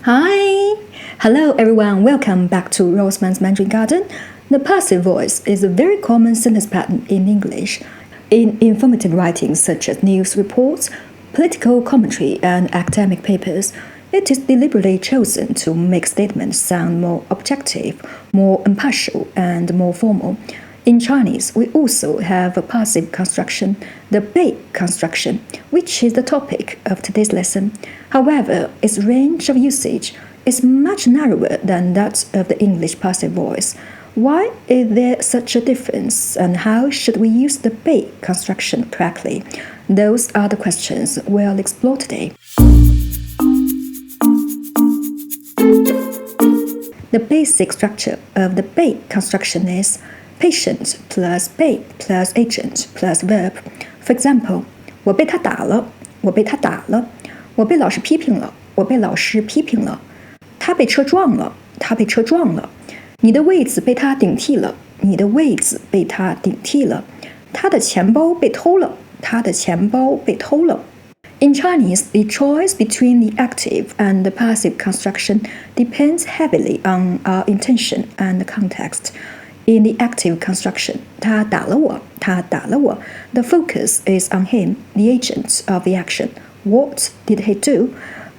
Hi! Hello everyone, welcome back to Rosamund's Mandarin Garden. The passive voice is a very common sentence pattern in English. In informative writings such as news reports, political commentary, and academic papers, it is deliberately chosen to make statements sound more objective, more impartial, and more formal. In Chinese, we also have a passive construction, the 被 construction, which is the topic of today's lesson. However, its range of usage is much narrower than that of the English passive voice. Why is there such a difference, and how should we use the 被 construction correctly? Those are the questions we'll explore today. The basic structure of the 被 construction is patient plus 被 plus agent plus verb. For example, 我被他打了，我被他打了，我被老师批评了，我被老师批评了，他被车撞了，他被车撞了，你的位子被他顶替了，你的位子被他顶替了，他的钱包被偷了，他的钱包被偷了。In Chinese, the choice between the active and the passive construction depends heavily on our intention and the context. In the active construction, 他打了我，他打了我, the focus is on him, the agent of the action. What did he do?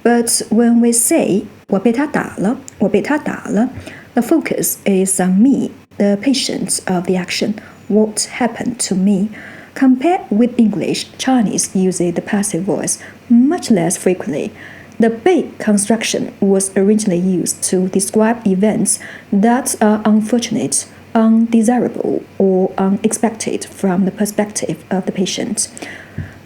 But when we say 我被他打了，我被他打了, the focus is on me, the patient of the action. What happened to me? Compared with English, Chinese uses the passive voice much less frequently. The 被 construction was originally used to describe events that are unfortunate, undesirable, or unexpected from the perspective of the patient.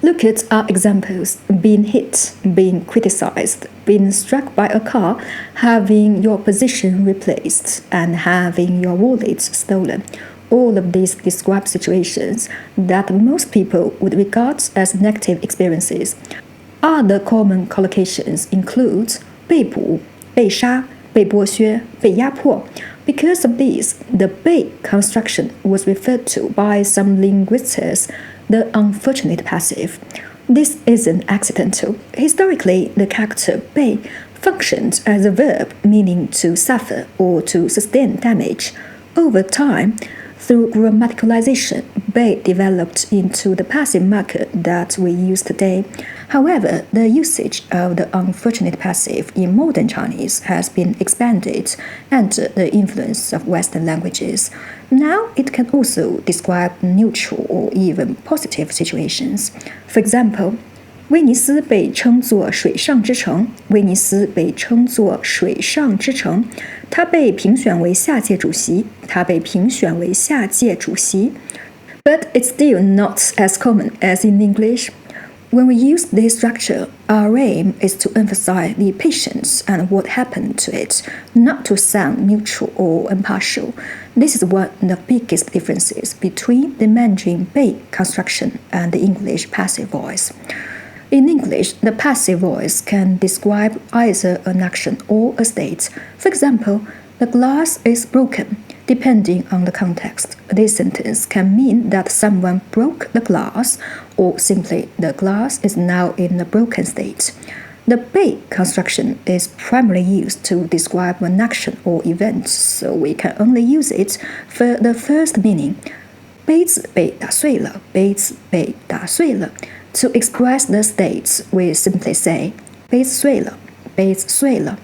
Look at our examples: being hit, being criticized, being struck by a car, having your position replaced, and having your wallet stolen. All of these describe situations that most people would regard as negative experiences. Other common collocations include 被捕、被杀、被剥削、被压迫. Because of this, the 被 construction was referred to by some linguists as the unfortunate passive. This isn't accidental. Historically, the character 被 functioned as a verb meaning to suffer or to sustain damage. Over time, through grammaticalization, 被 developed into the passive marker that we use today. However, the usage of the unfortunate passive in modern Chinese has been expanded under the influence of Western languages. Now it can also describe neutral or even positive situations. For example, 威尼斯被称作水上之城，威尼斯被称作水上之城，他被评选为下届主席，他被评选为下届主席。But it's still not as common as in English. When we use this structure, our aim is to emphasize the patience and what happened to it, not to sound neutral or impartial. This is one of the biggest differences between the Mandarin 被 construction and the English passive voice. In English, the passive voice can describe either an action or a state. For example, the glass is broken. Depending on the context, this sentence can mean that someone broke the glass, or simply the glass is now in a broken state. The 被 construction is primarily used to describe an action or event, so we can only use it for the first meaning. 杯子被打碎了，杯子被打碎了. To express the states, we simply say 杯子碎了，杯子碎了.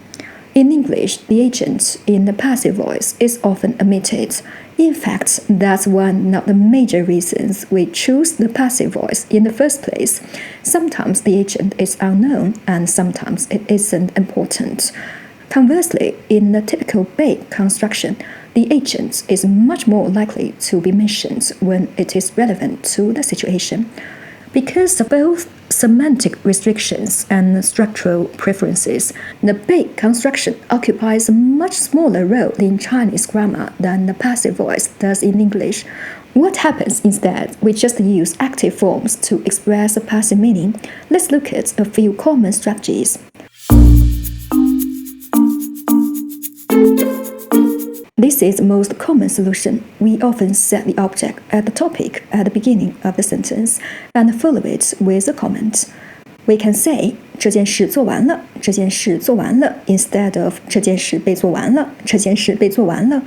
In English, the agent in the passive voice is often omitted. In fact, that's one of the major reasons we choose the passive voice in the first place. Sometimes the agent is unknown, and sometimes it isn't important. Conversely, in the typical 被 construction, the agent is much more likely to be mentioned when it is relevant to the situation. Because of both semantic restrictions and structural preferences, the 被 construction occupies a much smaller role in Chinese grammar than the passive voice does in English. What happens instead? We just use active forms to express a passive meaning. Let's look at a few common strategies. This is the most common solution. We often set the object at the topic at the beginning of the sentence and follow it with a comment. We can say 这件事做完了，这件事做完了 instead of 这件事被做完了，这件事被做完了。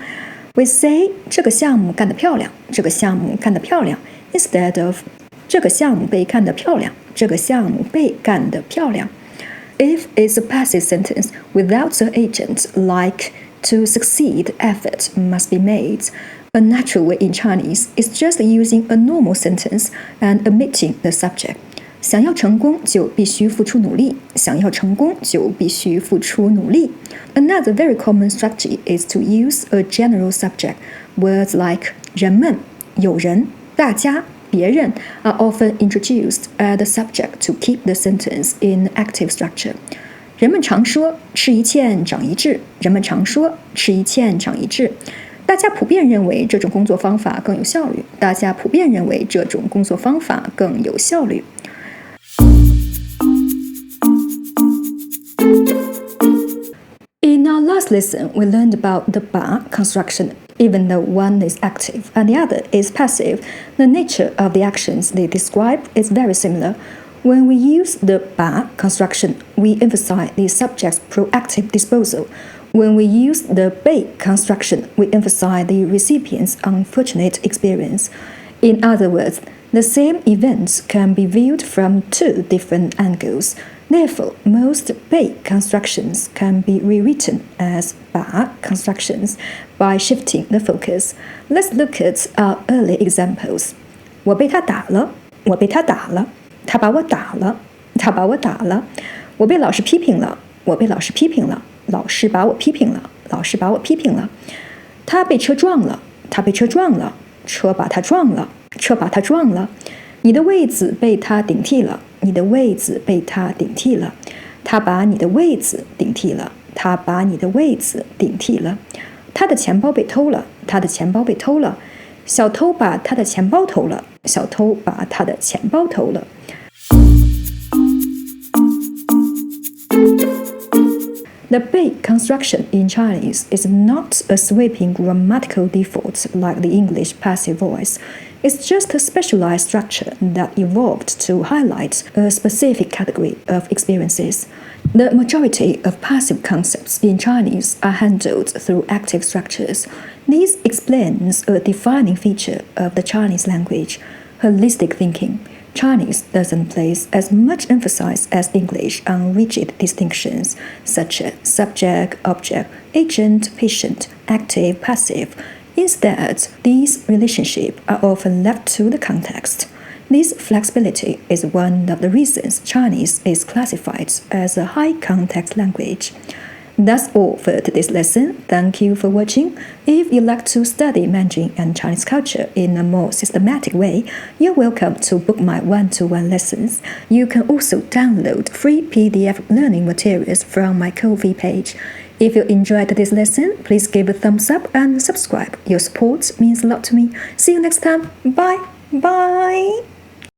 We say 这个项目干得漂亮，这个项目干得漂亮 instead of 这个项目被干得漂亮，这个项目被干得漂亮。If it's a passive sentence without the agent, like to succeed, effort must be made. A natural way in Chinese is just using a normal sentence and omitting the subject. 想要成功就必须付出努力，想要成功就必须付出努力。Another very common strategy is to use a general subject. Words like 人们、有人、大家、别人 are often introduced as the subject to keep the sentence in active structure. 人们常说吃一堑长一智，人们常说吃一堑长一智。大家普遍认为这种工作方法更有效率。大家普遍认为这种工作方法更有效率。In our last lesson, we learned about the ba construction. Even though one is active and the other is passive, the nature of the actions they describe is very similar. When we use the ba construction, we emphasize the subject's proactive disposal. When we use the bei construction, we emphasize the recipient's unfortunate experience. In other words, the same events can be viewed from two different angles. Therefore, most bei constructions can be rewritten as ba constructions by shifting the focus. Let's look at our early examples. 我被他打了，我被他打了，他把我打了，他把我打了。我被老师批评了，我被老师批评了，老师把我批评了，老师把我批评了。他被车撞了，他被车撞了，车把他撞了，车把他撞了。你的位子被他顶替了，你的位子被他顶替了。他把你的位子顶替了，他把你的位子顶替了。他的钱包被偷了，他的钱包被偷了。小偷把他的钱包偷了，小偷把他的钱包偷了。The bei construction in Chinese is not a sweeping grammatical default like the English passive voice. It's just a specialized structure that evolved to highlight a specific category of experiences. The majority of passive concepts in Chinese are handled through active structures. This explains a defining feature of the Chinese language, holistic thinking. Chinese doesn't place as much emphasis as English on rigid distinctions such as subject, object, agent, patient, active, passive. Instead, these relationships are often left to the context. This flexibility is one of the reasons Chinese is classified as a high-context language. That's all for today's lesson. Thank you for watching. If you'd like to study Mandarin and Chinese culture in a more systematic way, you're welcome to book my one-to-one lessons. You can also download free PDF learning materials from my Ko-fi page. If you enjoyed this lesson, please give a thumbs up and subscribe. Your support means a lot to me. See you next time. Bye. Bye.